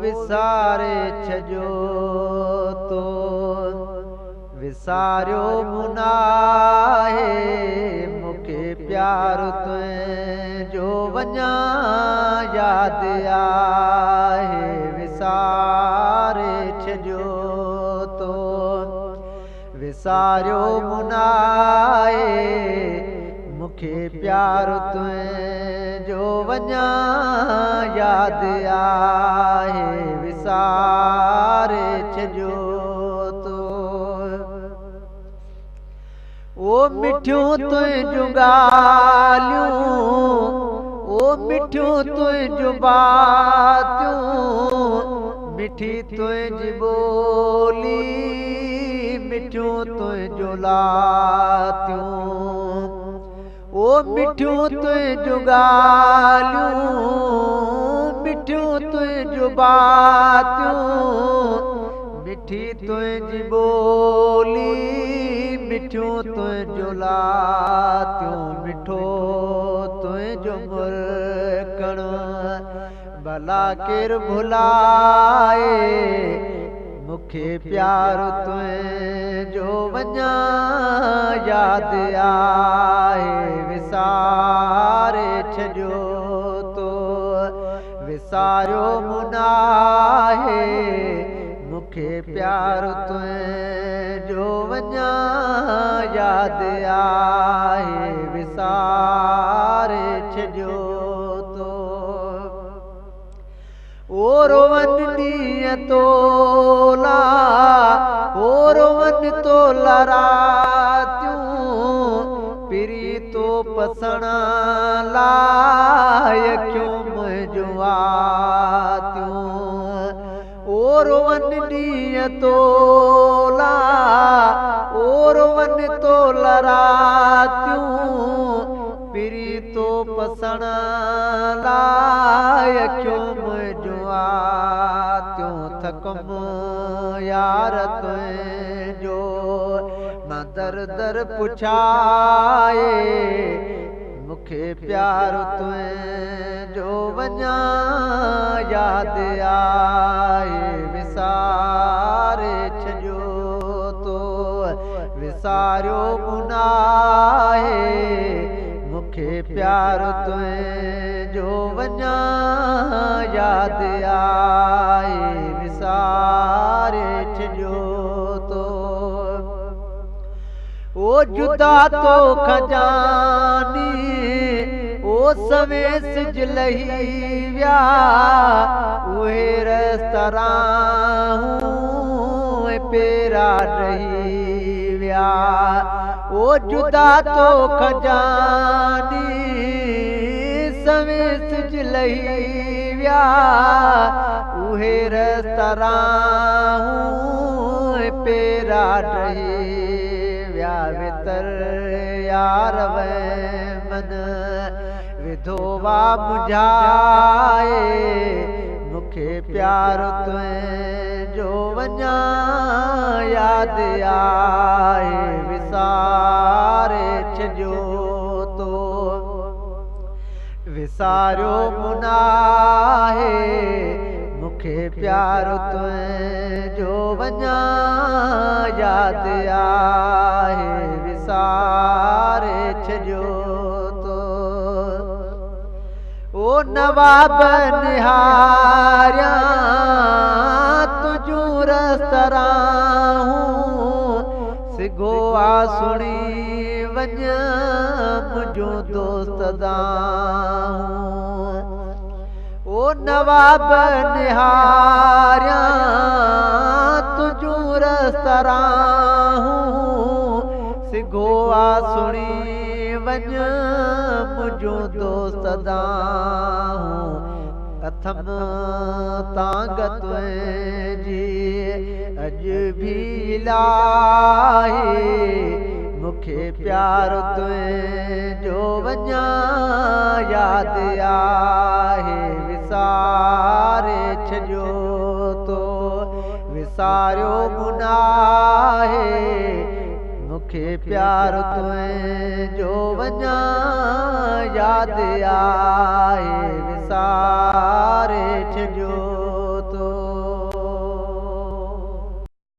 विसारे छजो तो विसारियो मुनाहे मुखे प्यार तुंहिंजो वञा याद आहे विसारे छजो तो विसारियो मुनाहे मुखे प्यार तुंहिंजो वञा याद आहे विसारे छजो तो ओ मिठियूं तुंहिंजूं ॻाल्हियूं ओ मिठियूं तुंहिंजूं बातियूं मिठी तुंहिंजी ॿोली मिठियूं तुंहिंजूं लातियूं ओ मिठियूं तुंहिंजूं ॻाल्हियूं मिठियूं तुंहिंजूं बातियूं मिठी तुंहिंजी ॿोली मिठियूं तुंहिंजूं लातियूं मिठो तुंहिंजो मुरकण भला केरु भुलाए मुखे प्यार तुंहिंजो वञा याद आहे विसारे छजो तो विसारियो मुनाहे मुखे प्यार तुंहिंजो वञा याद आहे विसारे छजो तो ओ रोवन ॾींहं तोला ओ रोवन तोला रातियूं पिरी तो पसण लाइ अखियूं मुंहिंजूं आतियूं ओ रोवन ॾींहं तोला ओ रोवन तोला रातियूं पिरी तो पसण लाइ अखियूं मुंहिंजूं आतियूं थकम यार तुंहिंजो मां दर दर पुछाए मुखे प्यार तुंहिंजो वञा याद आहे विसारे छजो तो विसारियो मुनाहे मुखे प्यार तुंहिंजो वञा याद आहे विसारे छजो तो ओ जुदा तो खजानी ओ सवेस जलही विया उहे रस्तराहूं पेरा रही विया ओ जुदा तो खजानी सवेस जलही विया उहे रस्तराहूं पेरा रही विया वितर यार मन विधोवा मुझाए मुखे प्यार तुंहिंजो वञा याद आहे विसारे छजो तो विसारियो मुनाहे मुखे प्यार तुंहिंजो वञा याद आहे विसारे छजो तो ओ नवाब निहारिया तुझूं रस्तराहूं सिगो आ सुणी वञ मुंहिंजो दोस्त दाहूं ओ नवाब निहारिया तुझूं रस्तराहूं सिगो आ सुणी वञ मुंहिंजो दोस्त दाहूं अथम तांग तुंहिंजी अॼु भी लाहे मुखे प्यार तुंहिंजो वञा याद आहे विसारे छजो तो विसारियो मुनाहे मूंखे प्यार तुंहिंजो वञा यादि आहे।